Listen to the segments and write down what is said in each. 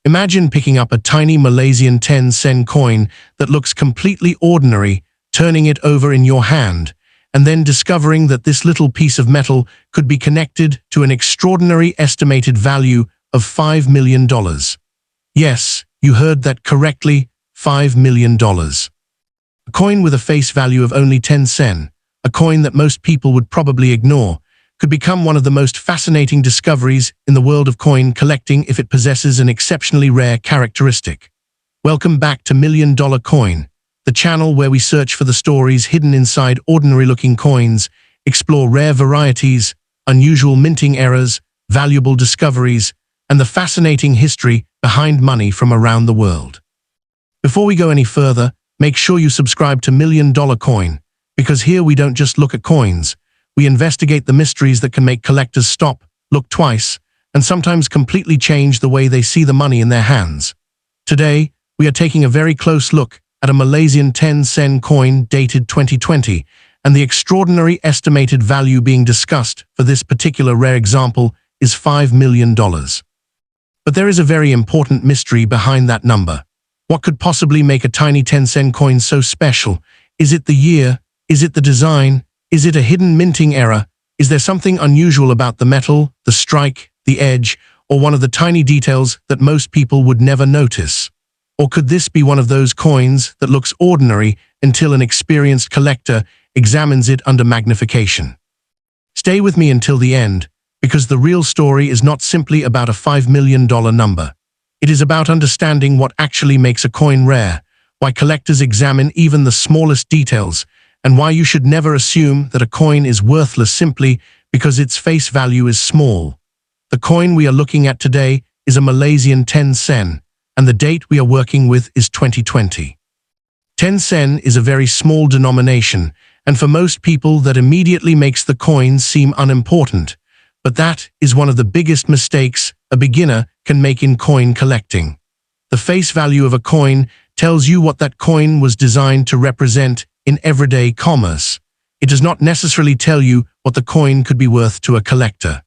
Imagine picking up a tiny Malaysian 10 sen coin that looks completely ordinary, turning it over in your hand, and then discovering that this little piece of metal could be connected to an extraordinary estimated value of $5 million. Yes, you heard that correctly, $5 million. A coin with a face value of only 10 sen, a coin that most people would probably ignore, could become one of the most fascinating discoveries in the world of coin collecting if it possesses an exceptionally rare characteristic. Welcome back to $1 Million Coin, the channel where we search for the stories hidden inside ordinary-looking coins, explore rare varieties, unusual minting errors, valuable discoveries, and the fascinating history behind money from around the world. Before we go any further, make sure you subscribe to $1 Million Coin, because here we don't just look at coins, we investigate the mysteries that can make collectors stop, look twice, and sometimes completely change the way they see the money in their hands. Today, we are taking a very close look at a Malaysian 10 sen coin dated 2020, and the extraordinary estimated value being discussed for this particular rare example is $5 million. But there is a very important mystery behind that number. What could possibly make a tiny 10 sen coin so special? Is it the year? Is it the design? Is it a hidden minting error? Is there something unusual about the metal, the strike, the edge, or one of the tiny details that most people would never notice? Or could this be one of those coins that looks ordinary until an experienced collector examines it under magnification? Stay with me until the end, because the real story is not simply about a $5 million number. It is about understanding what actually makes a coin rare, why collectors examine even the smallest details, and why you should never assume that a coin is worthless simply because its face value is small. The coin we are looking at today is a Malaysian 10 sen, and the date we are working with is 2020. 10 sen is a very small denomination, and for most people that immediately makes the coin seem unimportant. But that is one of the biggest mistakes a beginner can make in coin collecting. The face value of a coin tells you what that coin was designed to represent in everyday commerce. It does not necessarily tell you what the coin could be worth to a collector.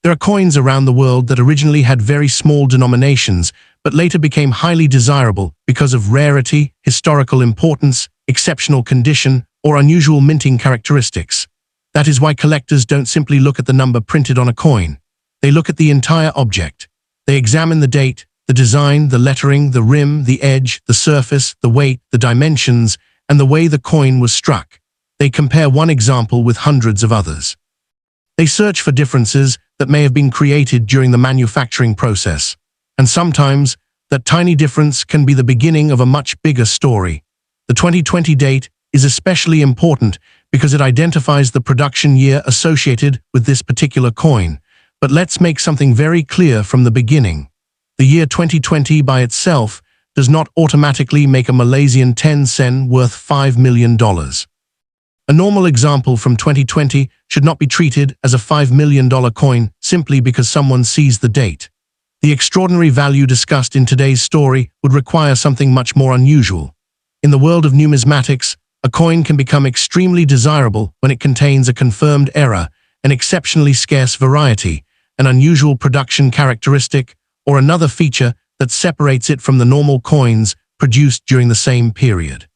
There are coins around the world that originally had very small denominations, but later became highly desirable because of rarity, historical importance, exceptional condition, or unusual minting characteristics. That is why collectors don't simply look at the number printed on a coin. They look at the entire object. They examine the date, the design, the lettering, the rim, the edge, the surface, the weight, the dimensions, and the way the coin was struck. They compare one example with hundreds of others. They search for differences that may have been created during the manufacturing process. And sometimes, that tiny difference can be the beginning of a much bigger story. The 2020 date is especially important because it identifies the production year associated with this particular coin. But let's make something very clear from the beginning. The year 2020 by itself does not automatically make a Malaysian 10 sen worth $5 million. A normal example from 2020 should not be treated as a $5 million coin simply because someone sees the date. The extraordinary value discussed in today's story would require something much more unusual. In the world of numismatics, a coin can become extremely desirable when it contains a confirmed error, an exceptionally scarce variety, an unusual production characteristic, or another feature that separates it from the normal coins produced during the same period.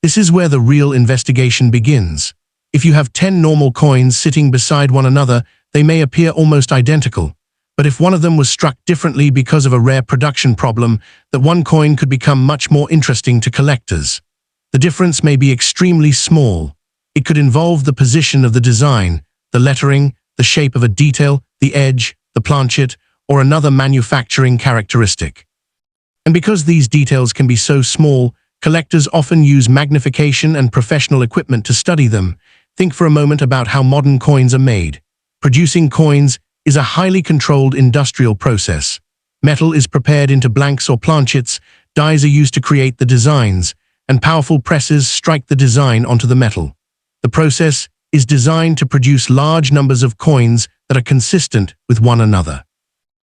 This is where the real investigation begins. If you have 10 normal coins sitting beside one another, they may appear almost identical. But if one of them was struck differently because of a rare production problem, that one coin could become much more interesting to collectors. The difference may be extremely small. It could involve the position of the design, the lettering, the shape of a detail, the edge, the planchet, or another manufacturing characteristic. And because these details can be so small, collectors often use magnification and professional equipment to study them. Think for a moment about how modern coins are made. Producing coins is a highly controlled industrial process. Metal is prepared into blanks or planchets, dies are used to create the designs, and powerful presses strike the design onto the metal. The process is designed to produce large numbers of coins that are consistent with one another.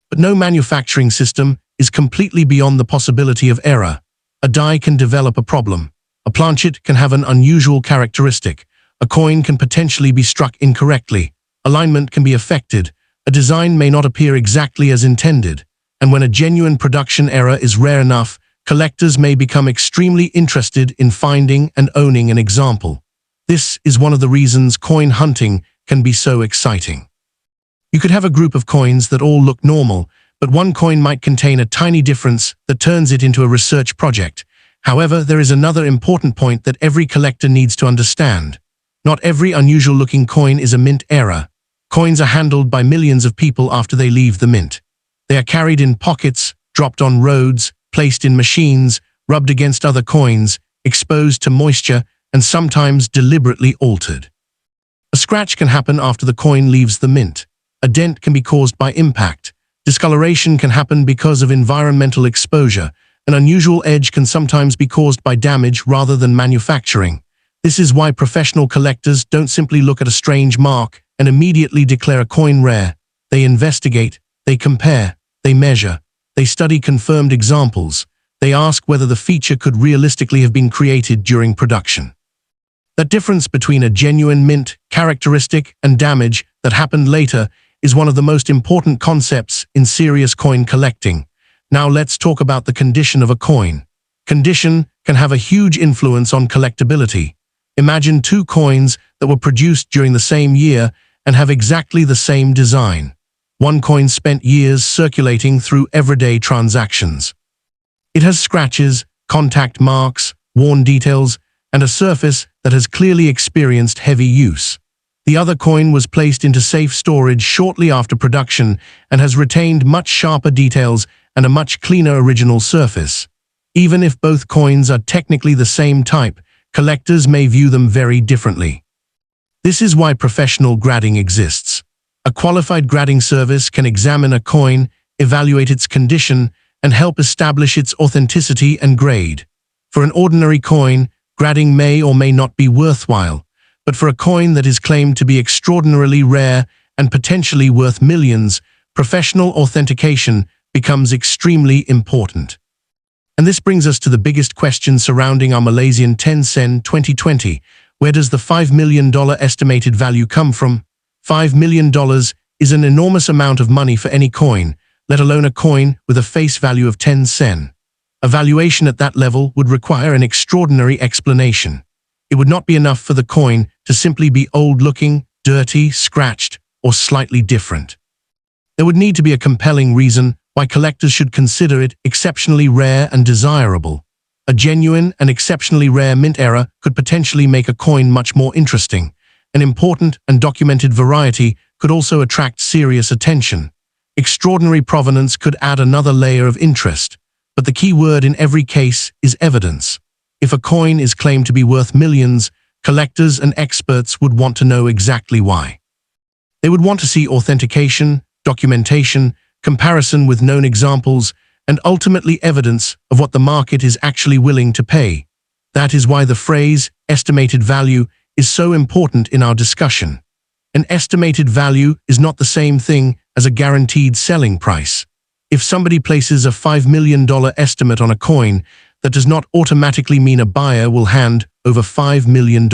But no manufacturing system is completely beyond the possibility of error. A die can develop a problem. A planchet can have an unusual characteristic. A coin can potentially be struck incorrectly. Alignment can be affected. A design may not appear exactly as intended. And when a genuine production error is rare enough, collectors may become extremely interested in finding and owning an example. This is one of the reasons coin hunting can be so exciting. You could have a group of coins that all look normal, but one coin might contain a tiny difference that turns it into a research project. However, there is another important point that every collector needs to understand. Not every unusual-looking coin is a mint error. Coins are handled by millions of people after they leave the mint. They are carried in pockets, dropped on roads, placed in machines, rubbed against other coins, exposed to moisture, and sometimes deliberately altered. A scratch can happen after the coin leaves the mint. A dent can be caused by impact. Discoloration can happen because of environmental exposure. An unusual edge can sometimes be caused by damage rather than manufacturing. This is why professional collectors don't simply look at a strange mark and immediately declare a coin rare. They investigate, they compare, they measure, they study confirmed examples. They ask whether the feature could realistically have been created during production. That difference between a genuine mint characteristic and damage that happened later is one of the most important concepts in serious coin collecting. Now let's talk about the condition of a coin. Condition can have a huge influence on collectability. Imagine two coins that were produced during the same year and have exactly the same design. One coin spent years circulating through everyday transactions. It has scratches, contact marks, worn details, and a surface that has clearly experienced heavy use. The other coin was placed into safe storage shortly after production and has retained much sharper details and a much cleaner original surface. Even if both coins are technically the same type, collectors may view them very differently. This is why professional grading exists. A qualified grading service can examine a coin, evaluate its condition, and help establish its authenticity and grade. For an ordinary coin, grading may or may not be worthwhile, but for a coin that is claimed to be extraordinarily rare and potentially worth millions, professional authentication becomes extremely important. And this brings us to the biggest question surrounding our Malaysian 10 SEN 2020. Where does the $5 million estimated value come from? $5 million is an enormous amount of money for any coin, let alone a coin with a face value of 10 SEN. A valuation at that level would require an extraordinary explanation. It would not be enough for the coin to simply be old-looking, dirty, scratched, or slightly different. There would need to be a compelling reason why collectors should consider it exceptionally rare and desirable. A genuine and exceptionally rare mint error could potentially make a coin much more interesting. An important and documented variety could also attract serious attention. Extraordinary provenance could add another layer of interest. But the key word in every case is evidence. If a coin is claimed to be worth millions, collectors and experts would want to know exactly why. They would want to see authentication, documentation, comparison with known examples, and ultimately evidence of what the market is actually willing to pay. That is why the phrase estimated value is so important in our discussion. An estimated value is not the same thing as a guaranteed selling price. If somebody places a $5 million estimate on a coin, that does not automatically mean a buyer will hand over $5 million.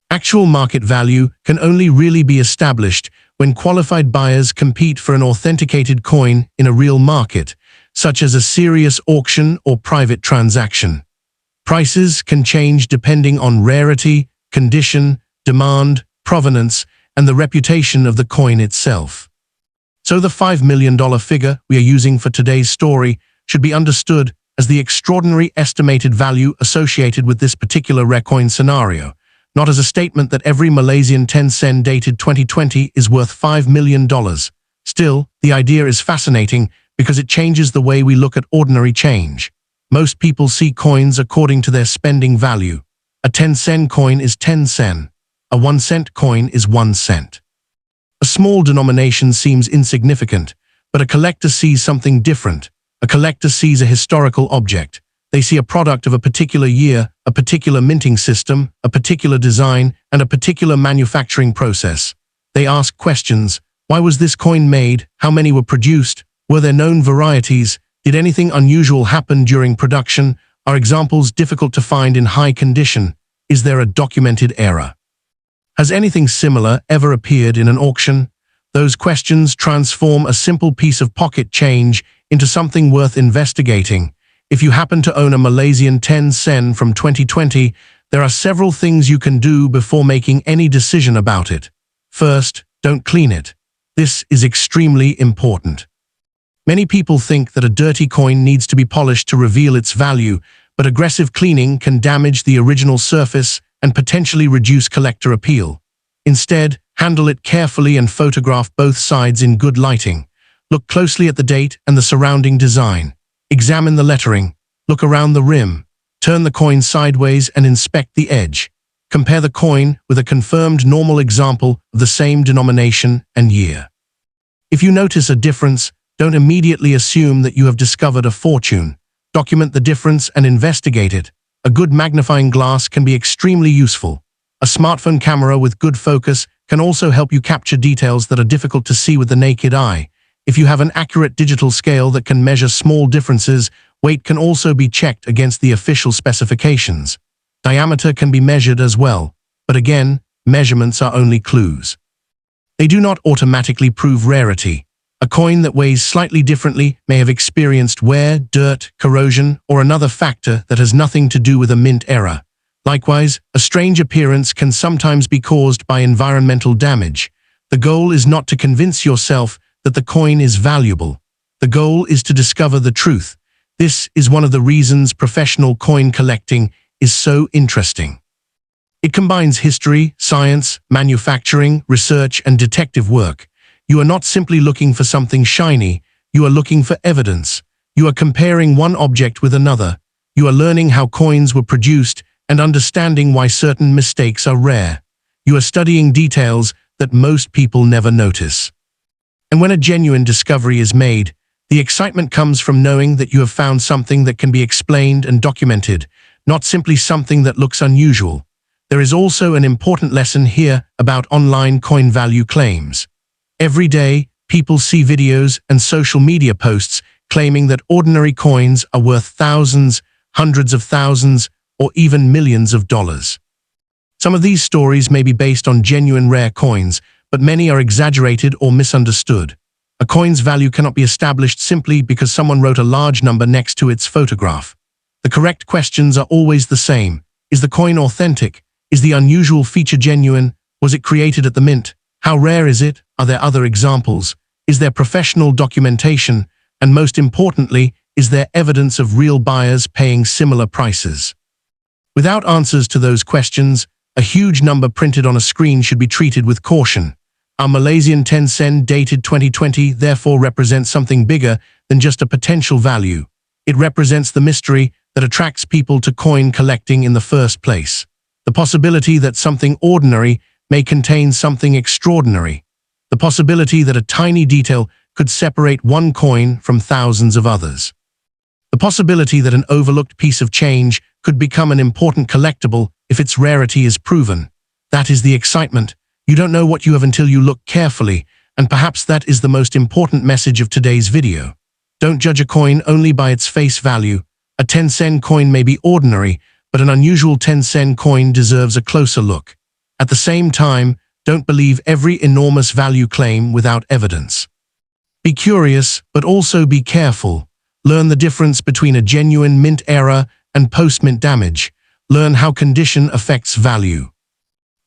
Actual market value can only really be established when qualified buyers compete for an authenticated coin in a real market, such as a serious auction or private transaction. Prices can change depending on rarity, condition, demand, provenance, and the reputation of the coin itself. So the $5 million figure we are using for today's story should be understood as the extraordinary estimated value associated with this particular rare coin scenario, not as a statement that every Malaysian 10 SEN dated 2020 is worth $5 million. Still, the idea is fascinating because it changes the way we look at ordinary change. Most people see coins according to their spending value. A 10 SEN coin is 10 SEN. A 1 cent coin is 1 cent. A small denomination seems insignificant, but a collector sees something different. A collector sees a historical object. They see a product of a particular year, a particular minting system, a particular design, and a particular manufacturing process. They ask questions. Why was this coin made? How many were produced? Were there known varieties? Did anything unusual happen during production? Are examples difficult to find in high condition? Is there a documented error? Has anything similar ever appeared in an auction? Those questions transform a simple piece of pocket change into something worth investigating. If you happen to own a Malaysian 10 sen from 2020, there are several things you can do before making any decision about it. First, don't clean it. This is extremely important. Many people think that a dirty coin needs to be polished to reveal its value, but aggressive cleaning can damage the original surface and potentially reduce collector appeal. Instead, handle it carefully and photograph both sides in good lighting. Look closely at the date and the surrounding design. Examine the lettering. Look around the rim. Turn the coin sideways and inspect the edge. Compare the coin with a confirmed normal example of the same denomination and year. If you notice a difference, don't immediately assume that you have discovered a fortune. Document the difference and investigate it. A good magnifying glass can be extremely useful. A smartphone camera with good focus can also help you capture details that are difficult to see with the naked eye. If you have an accurate digital scale that can measure small differences, weight can also be checked against the official specifications. Diameter can be measured as well, but again, measurements are only clues. They do not automatically prove rarity. A coin that weighs slightly differently may have experienced wear, dirt, corrosion, or another factor that has nothing to do with a mint error. Likewise, a strange appearance can sometimes be caused by environmental damage. The goal is not to convince yourself that the coin is valuable. The goal is to discover the truth. This is one of the reasons professional coin collecting is so interesting. It combines history, science, manufacturing, research, and detective work. You are not simply looking for something shiny, you are looking for evidence. You are comparing one object with another. You are learning how coins were produced and understanding why certain mistakes are rare. You are studying details that most people never notice. And when a genuine discovery is made, the excitement comes from knowing that you have found something that can be explained and documented, not simply something that looks unusual. There is also an important lesson here about online coin value claims. Every day, people see videos and social media posts claiming that ordinary coins are worth thousands, hundreds of thousands, or even millions of dollars. Some of these stories may be based on genuine rare coins, but many are exaggerated or misunderstood. A coin's value cannot be established simply because someone wrote a large number next to its photograph. The correct questions are always the same. Is the coin authentic? Is the unusual feature genuine? Was it created at the mint? How rare is it? Are there other examples? Is there professional documentation? And most importantly, is there evidence of real buyers paying similar prices? Without answers to those questions, a huge number printed on a screen should be treated with caution. Our Malaysian 10 sen dated 2020 therefore represents something bigger than just a potential value. It represents the mystery that attracts people to coin collecting in the first place. The possibility that something ordinary may contain something extraordinary. The possibility that a tiny detail could separate one coin from thousands of others. The possibility that an overlooked piece of change could become an important collectible if its rarity is proven. That is the excitement. You don't know what you have until you look carefully, and perhaps that is the most important message of today's video. Don't judge a coin only by its face value. A 10 sen coin may be ordinary, but an unusual 10 sen coin deserves a closer look. At the same time, don't believe every enormous value claim without evidence. Be curious, but also be careful. Learn the difference between a genuine mint error and post-mint damage. Learn how condition affects value.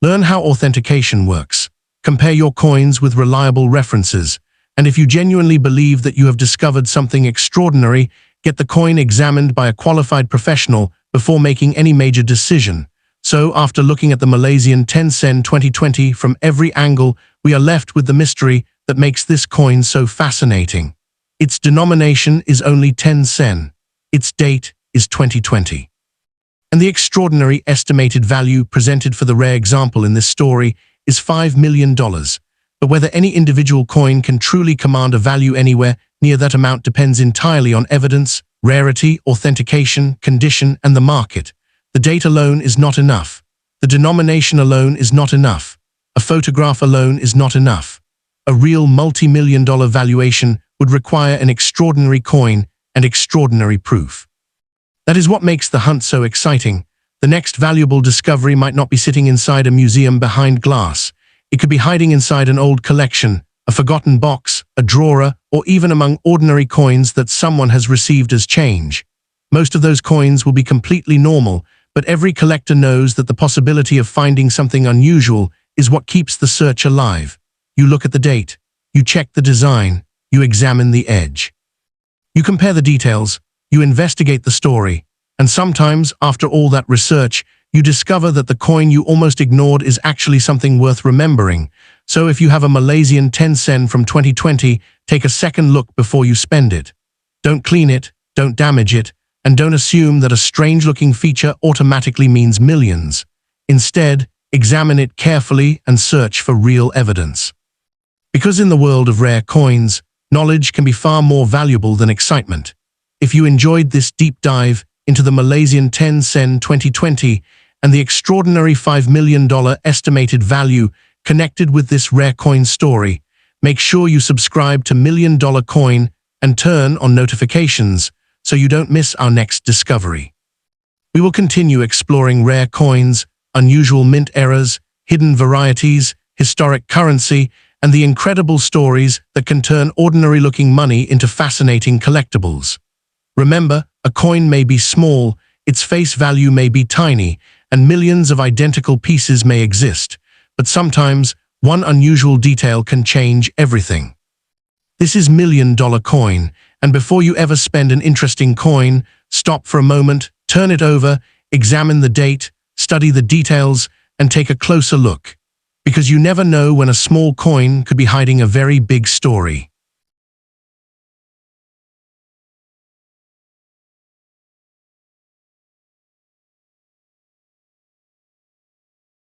Learn how authentication works. Compare your coins with reliable references. And if you genuinely believe that you have discovered something extraordinary, get the coin examined by a qualified professional before making any major decision. So, after looking at the Malaysian 10 sen 2020 from every angle, we are left with the mystery that makes this coin so fascinating. Its denomination is only 10 sen. Its date is 2020. And the extraordinary estimated value presented for the rare example in this story is $5 million. But whether any individual coin can truly command a value anywhere near that amount depends entirely on evidence, rarity, authentication, condition, and the market. The date alone is not enough. The denomination alone is not enough. A photograph alone is not enough. A real multi-million-dollar valuation would require an extraordinary coin and extraordinary proof. That is what makes the hunt so exciting. The next valuable discovery might not be sitting inside a museum behind glass. It could be hiding inside an old collection, a forgotten box, a drawer, or even among ordinary coins that someone has received as change. Most of those coins will be completely normal, but every collector knows that the possibility of finding something unusual is what keeps the search alive. You look at the date, you check the design, you examine the edge. You compare the details, you investigate the story, and sometimes, after all that research, you discover that the coin you almost ignored is actually something worth remembering. So if you have a Malaysian 10 sen from 2020, take a second look before you spend it. Don't clean it, don't damage it, and don't assume that a strange-looking feature automatically means millions. Instead, examine it carefully and search for real evidence. Because in the world of rare coins, knowledge can be far more valuable than excitement. If you enjoyed this deep dive into the Malaysian 10 sen 2020 and the extraordinary $5 million estimated value connected with this rare coin story, make sure you subscribe to $1 Million Coin and turn on notifications so you don't miss our next discovery. We will continue exploring rare coins, unusual mint errors, hidden varieties, historic currency, and the incredible stories that can turn ordinary-looking money into fascinating collectibles. Remember, a coin may be small, its face value may be tiny, and millions of identical pieces may exist, but sometimes one unusual detail can change everything. This is $1 Million Coin, and before you ever spend an interesting coin, stop for a moment, turn it over, examine the date, study the details, and take a closer look. Because you never know when a small coin could be hiding a very big story.